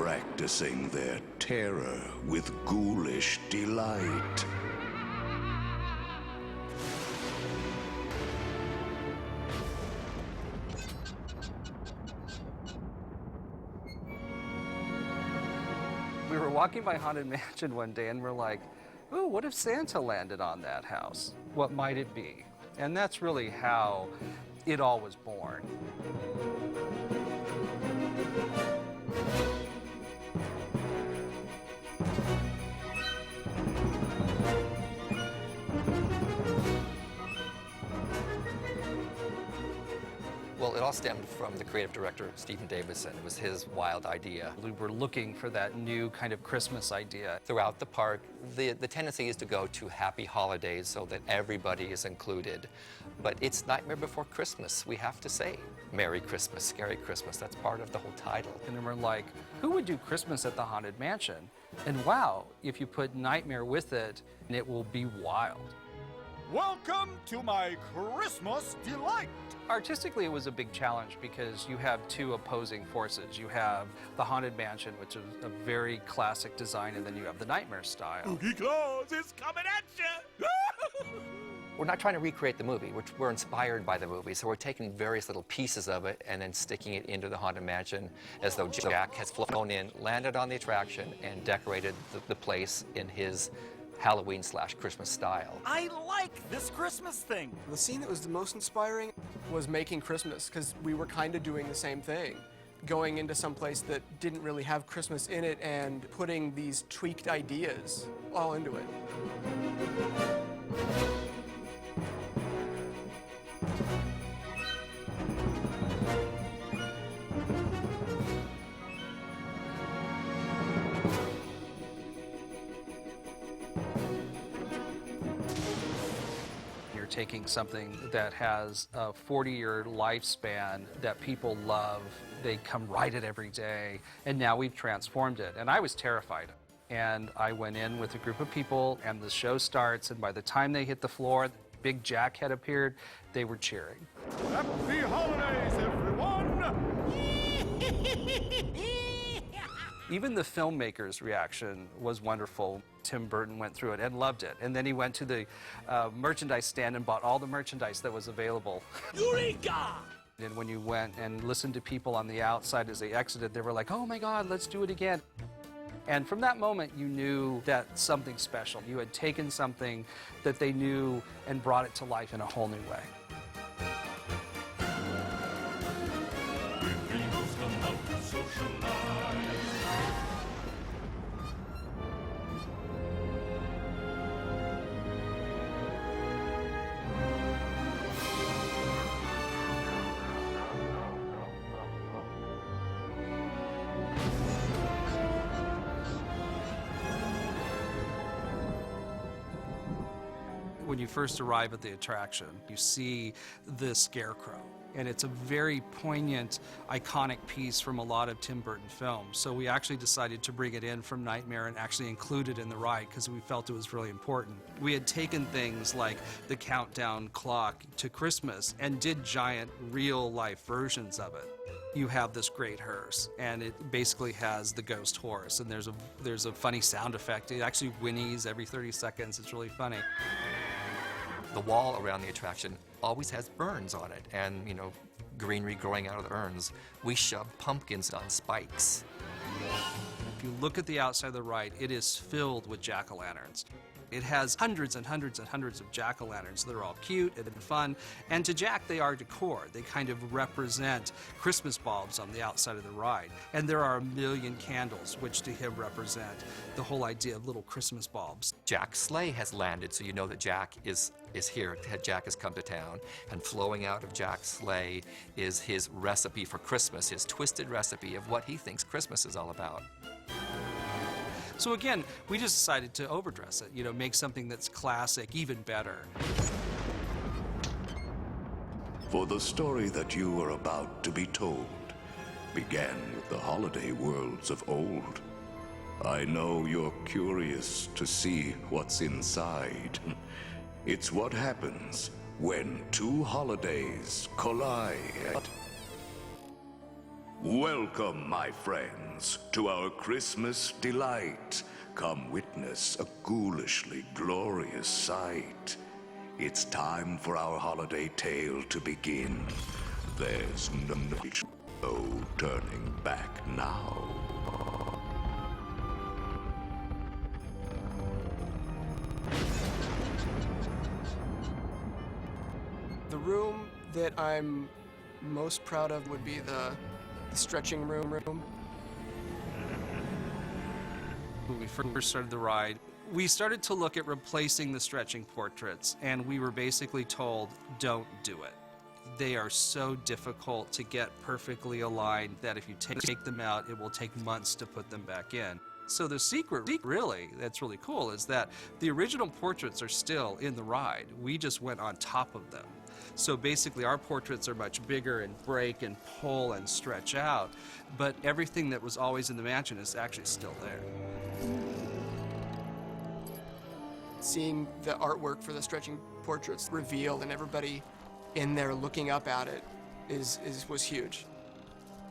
practicing their terror with ghoulish delight. We were walking by Haunted Mansion one day and we're like, ooh, what if Santa landed on that house? What might it be? And that's really how it all was born. Well, it all stemmed from the creative director, Stephen Davison. It was his wild idea. We were looking for that new kind of Christmas idea. Throughout the park, the tendency is to go to happy holidays so that everybody is included. But it's Nightmare Before Christmas. We have to say Merry Christmas, Scary Christmas. That's part of the whole title. And then we're like, who would do Christmas at the Haunted Mansion? And wow, if you put Nightmare with it, it will be wild. Welcome to my Christmas delight. Artistically, it was a big challenge because you have two opposing forces. You have the Haunted Mansion, which is a very classic design, and then you have the Nightmare style. Spooky Claus is coming at you. We're not trying to recreate the movie. We're inspired by the movie, so we're taking various little pieces of it and then sticking it into the Haunted Mansion as though Jack has flown in, landed on the attraction, and decorated the place in his Halloween/Christmas style. I like this Christmas thing. The scene that was the most inspiring was making Christmas, because we were kind of doing the same thing. Going into some place that didn't really have Christmas in it and putting these tweaked ideas all into it. Taking something that has a 40-year lifespan that people love, they come ride it every day, and now we've transformed it. And I was terrified. And I went in with a group of people, and the show starts, and by the time they hit the floor, Big Jack had appeared, they were cheering. Happy holidays, everyone! Even the filmmaker's reaction was wonderful. Tim Burton went through it and loved it. And then he went to the merchandise stand and bought all the merchandise that was available. Eureka! And when you went and listened to people on the outside as they exited, they were like, oh my God, let's do it again. And from that moment, you knew that something special. You had taken something that they knew and brought it to life in a whole new way. When you first arrive at the attraction, you see the Scarecrow. And it's a very poignant, iconic piece from a lot of Tim Burton films. So we actually decided to bring it in from Nightmare and actually include it in the ride because we felt it was really important. We had taken things like the countdown clock to Christmas and did giant real-life versions of it. You have this great hearse, and it basically has the ghost horse, and there's a funny sound effect. It actually whinnies every 30 seconds. It's really funny. The wall around the attraction always has burns on it and, greenery growing out of the urns. We shove pumpkins on spikes. If you look at the outside of the ride, it is filled with jack-o'-lanterns. It has hundreds and hundreds and hundreds of jack-o'-lanterns that are all cute and fun. And to Jack, they are decor. They kind of represent Christmas bulbs on the outside of the ride. And there are a million candles, which to him represent the whole idea of little Christmas bulbs. Jack's sleigh has landed, so you know that Jack is here. Jack has come to town. And flowing out of Jack's sleigh is his recipe for Christmas, his twisted recipe of what he thinks Christmas is all about. So again, we just decided to overdress it, make something that's classic even better. For the story that you are about to be told began with the holiday worlds of old. I know you're curious to see what's inside. It's what happens when two holidays collide. Welcome, my friends, to our Christmas delight. Come witness a ghoulishly glorious sight. It's time for our holiday tale to begin. There's no turning back now. The room that I'm most proud of would be the stretching room. When we first started the ride, we started to look at replacing the stretching portraits, and we were basically told, don't do it. They are so difficult to get perfectly aligned that if you take them out, it will take months to put them back in. So the secret, really, that's really cool, is that the original portraits are still in the ride. We just went on top of them. So basically our portraits are much bigger and break and pull and stretch out, but everything that was always in the mansion is actually still there. Seeing the artwork for the stretching portraits revealed and everybody in there looking up at it was huge.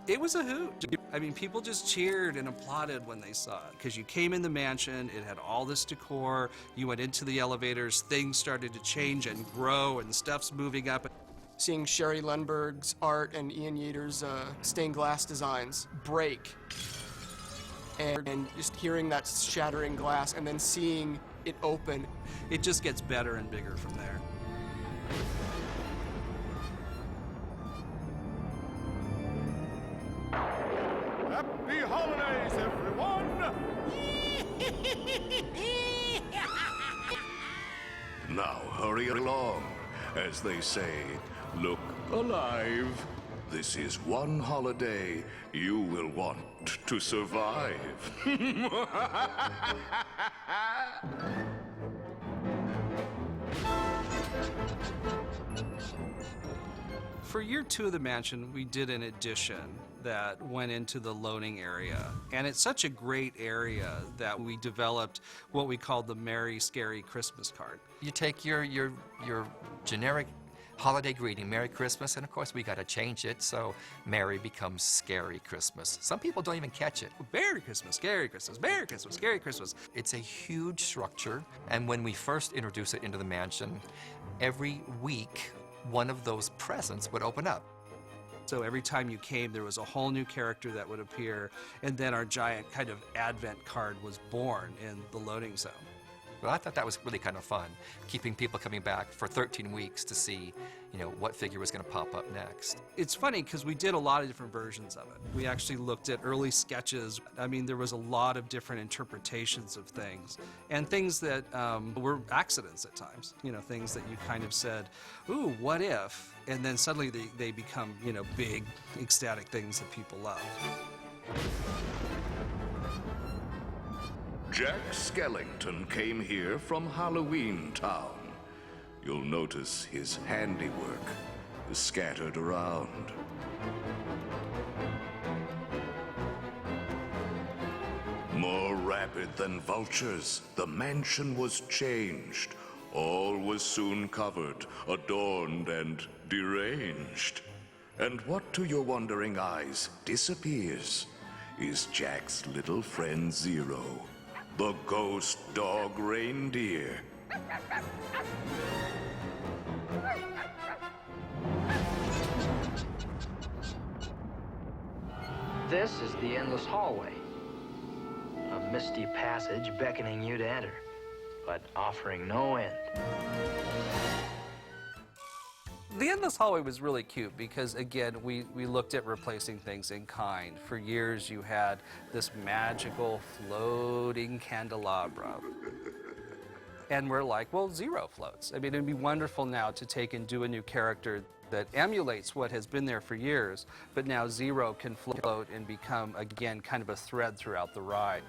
It was a hoot. I mean, people just cheered and applauded when they saw it, because you came in the mansion, it had all this decor, you went into the elevators, things started to change and grow, and stuff's moving up. Seeing Sherry Lundberg's art and Ian Yeater's stained glass designs break, and just hearing that shattering glass and then seeing it open. It just gets better and bigger from there. Happy holidays, everyone! Now hurry along. As they say, look alive. This is one holiday you will want to survive. For year 2 of the mansion, we did an addition that went into the loading area. And it's such a great area that we developed what we called the Merry Scary Christmas card. You take your generic holiday greeting, Merry Christmas, and of course we got to change it so Merry becomes Scary Christmas. Some people don't even catch it. Merry Christmas, Scary Christmas, Merry Christmas, Scary Christmas. It's a huge structure, and when we first introduced it into the mansion, every week one of those presents would open up. So every time you came, there was a whole new character that would appear, and then our giant kind of advent card was born in the loading zone. But I thought that was really kind of fun, keeping people coming back for 13 weeks to see, what figure was going to pop up next. It's funny because we did a lot of different versions of it. We actually looked at early sketches. I mean, there was a lot of different interpretations of things, and things that were accidents at times. Things that you kind of said, ooh, what if? And then suddenly they become, big, ecstatic things that people love. Jack Skellington came here from Halloween Town. You'll notice his handiwork is scattered around. More rapid than vultures, the mansion was changed. All was soon covered, adorned, and deranged. And what to your wondering eyes disappears is Jack's little friend Zero, the ghost dog reindeer. This is the endless hallway. A misty passage beckoning you to enter, but offering no end. The Endless Hallway was really cute because, again, we looked at replacing things in kind. For years, you had this magical floating candelabra. And we're like, well, Zero floats. I mean, it'd be wonderful now to take and do a new character that emulates what has been there for years, but now Zero can float and become, again, kind of a thread throughout the ride.